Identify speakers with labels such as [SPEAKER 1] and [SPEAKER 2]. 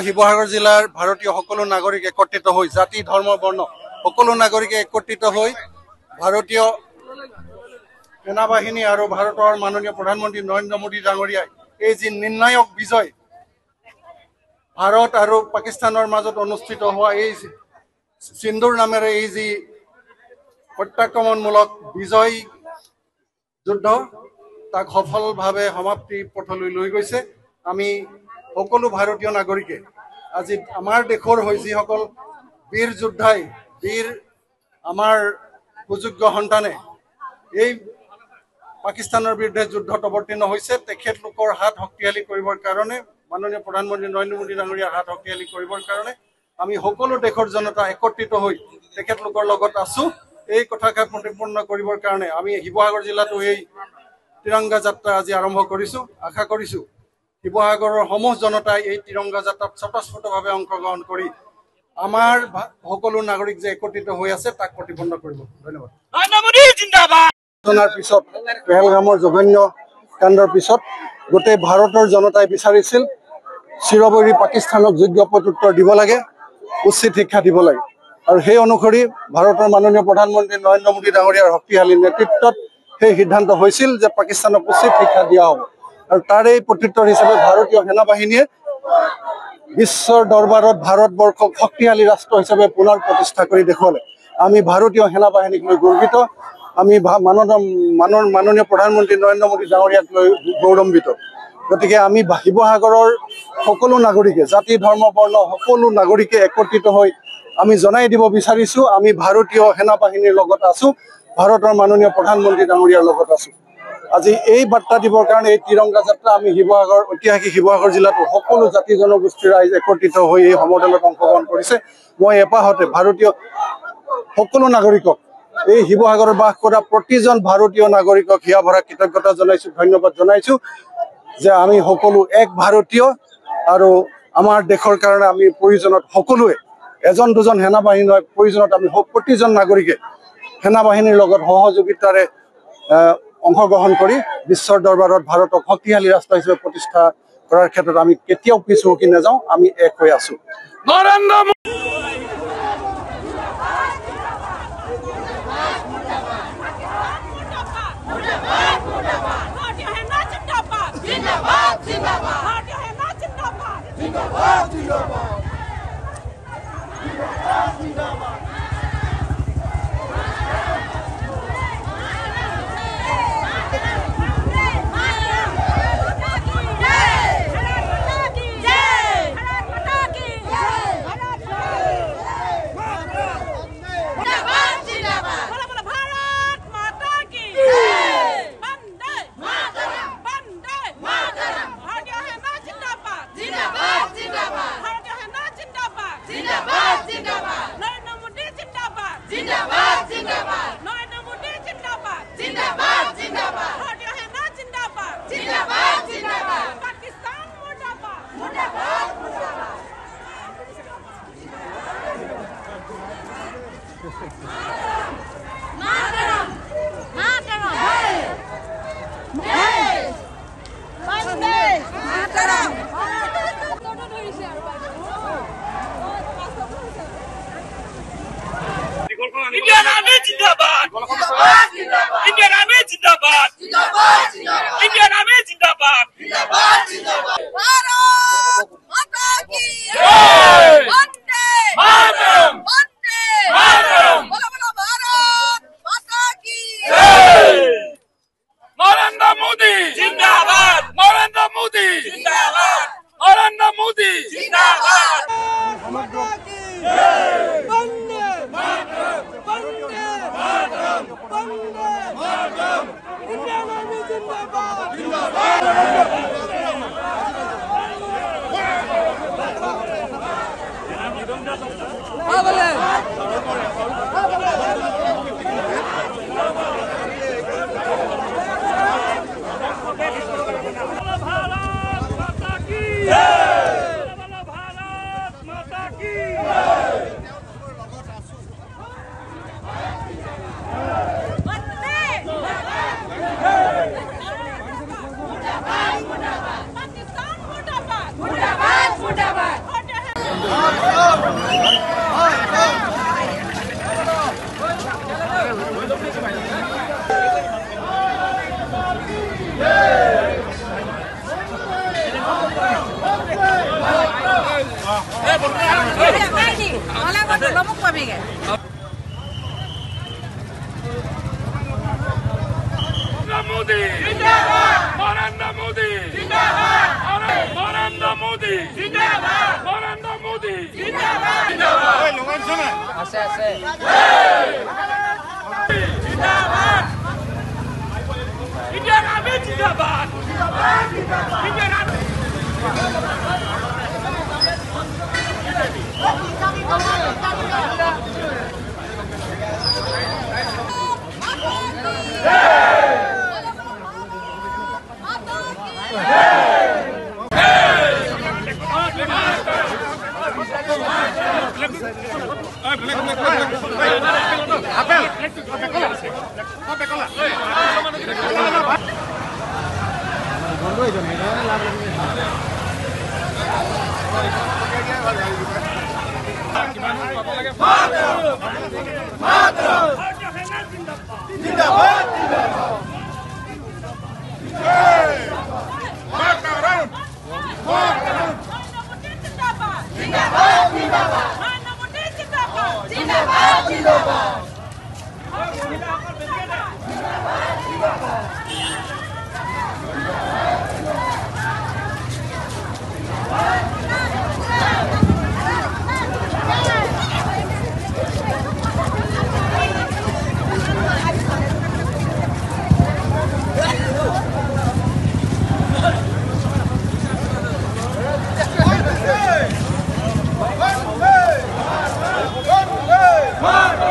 [SPEAKER 1] শিৱসাগৰ জিলাৰ ভাৰতীয় সকলো নাগৰিক একত্ৰিত হৈ জাতি ধৰ্ম বৰ্ণ সকলো নাগৰিকে একত্ৰিত হৈ ভাৰতীয় সেনাবাহিনী আৰু ভাৰতৰ মাননীয় প্ৰধানমন্ত্ৰী নৰেন্দ্ৰ মোদী ডাঙৰীয়াই এই যি নিৰ্ণায়ক বিজয় ভাৰত আৰু পাকিস্তানৰ মাজত অনুষ্ঠিত হোৱা এই সিন্দুৰ নামেৰে এই যি প্ৰত্যাক্ৰমণমূলক বিজয় যুদ্ধ তাক সফলভাৱে সমাপ্তি পথলৈ লৈ গৈছে। আমি সকলো ভাৰতীয় নাগৰিকে আজি আমাৰ দেশৰ হৈ যিসকল বীৰ যোদ্ধাই বীৰ আমাৰ সুযোগ্য সন্তানে এই পাকিস্তানৰ বিৰুদ্ধে যুদ্ধত অৱতীৰ্ণ হৈছে তেখেতলোকৰ হাত শক্তিশালী কৰিবৰ কাৰণে মাননীয় প্ৰধানমন্ত্ৰী নৰেন্দ্ৰ মোদী ডাঙৰীয়াৰ হাত শক্তিশালী কৰিবৰ কাৰণে আমি সকলো দেশৰ জনতা একত্ৰিত হৈ তেখেতলোকৰ লগত আছো। এই কথাষাৰ প্ৰতিপন্ন কৰিবৰ কাৰণে আমি শিৱসাগৰ জিলাতো এই তিৰংগা যাত্ৰা আজি আৰম্ভ কৰিছো। আশা কৰিছো শিৱসাগৰৰ সমূহ জনতাই এই তিৰংগা যাত্ৰাত স্বতঃস্ফূৰ্তভাৱে অংশগ্ৰহণ কৰি আমাৰ সকলো নাগৰিক যে একত্ৰিত হৈ আছে তাক প্ৰতিপন্ন কৰিব। ধন্যবাদ। পিছত পেহেলগামৰ জঘন্য কাণ্ডৰ পিছত গোটেই ভাৰতৰ জনতাই বিচাৰিছিল চিৰবৈৰী পাকিস্তানক যোগ্য প্ৰত্যুত্তৰ দিব লাগে, উচিত শিক্ষা দিব লাগে। আৰু সেই অনুসৰি ভাৰতৰ মাননীয় প্ৰধানমন্ত্ৰী নৰেন্দ্ৰ মোদী ডাঙৰীয়াৰ শক্তিশালী নেতৃত্বত সেই সিদ্ধান্ত হৈছিল যে পাকিস্তানক উচিত শিক্ষা দিয়া হ'ব। আৰু তাৰ এই প্ৰত্যুত্তৰ হিচাপে ভাৰতীয় সেনাবাহিনীয়ে বিশ্বৰ দৰবাৰত ভাৰতবৰ্ষক শক্তিশালী ৰাষ্ট্ৰ হিচাপে পুনৰ প্ৰতিষ্ঠা কৰি দেখুৱালে। আমি ভাৰতীয় সেনাবাহিনীক লৈ গৰ্বিত। আমি মাননীয় প্ৰধানমন্ত্ৰী নৰেন্দ্ৰ মোদী ডাঙৰীয়াক লৈ গৌৰৱান্বিত। গতিকে আমি শিৱসাগৰৰ সকলো নাগৰিকে জাতি ধৰ্ম বৰ্ণ সকলো নাগৰিকে একত্ৰিত হৈ আমি জনাই দিব বিচাৰিছো আমি ভাৰতীয় সেনাবাহিনীৰ লগত আছো, ভাৰতৰ মাননীয় প্ৰধানমন্ত্ৰী ডাঙৰীয়াৰ লগত আছো। আজি এই বাৰ্তা দিবৰ কাৰণে এই তিৰংগা যাত্ৰা আমি শিৱসাগৰ ঐতিহাসিক শিৱসাগৰ জিলাতো সকলো জাতি জনগোষ্ঠীৰ ৰাইজ একত্ৰিত হৈ এই সমদলত অংশগ্ৰহণ কৰিছে। মই এপাহতে ভাৰতীয় সকলো নাগৰিকক এই শিৱসাগৰত বাস কৰা প্ৰতিজন ভাৰতীয় নাগৰিকক হিয়া ভৰা কৃতজ্ঞতা জনাইছো, ধন্যবাদ জনাইছো যে আমি সকলো এক ভাৰতীয় আৰু আমাৰ দেশৰ কাৰণে আমি প্ৰয়োজনত সকলোৱে এজন দুজন সেনাবাহিনী নহয়, প্ৰয়োজনত আমি প্ৰতিজন নাগৰিকে সেনাবাহিনীৰ লগত সহযোগিতাৰে অংশগ্ৰহণ কৰি বিশ্বৰ দৰবাৰত ভাৰতক শক্তিশালী ৰাষ্ট্ৰ হিচাপে প্ৰতিষ্ঠা কৰাৰ ক্ষেত্ৰত আমি কেতিয়াও পিছ হুকি নাযাওঁ। আমি এক হৈ আছো।
[SPEAKER 2] Indian Army Zindabad! Indian Army Zindabad! Indian Army Zindabad!
[SPEAKER 3] Bharat Mata ki
[SPEAKER 2] Jai!
[SPEAKER 3] Vande
[SPEAKER 2] Mataram!
[SPEAKER 3] Vande
[SPEAKER 2] Mataram!
[SPEAKER 3] Bola bola Bharat Mata ki
[SPEAKER 2] Jai! Narendra Modi! Zindabad! Narendra Modi! Zindabad! Narendra Modi! Zindabad!
[SPEAKER 3] Mata ki Vande
[SPEAKER 2] Mataram!
[SPEAKER 3] Vande Mataram Vande Mataram Indian Army Zindabad
[SPEAKER 4] Pakistan Murdabad! Murdabad! Murdabad!
[SPEAKER 3] নমক পাবিগে
[SPEAKER 2] Modi Zindabad Narendra Modi Zindabad Narendra Modi Zindabad Narendra Modi Zindabad Zindabad oi lungan sana ase Zindabad India Army Zindabad India Army Zindabad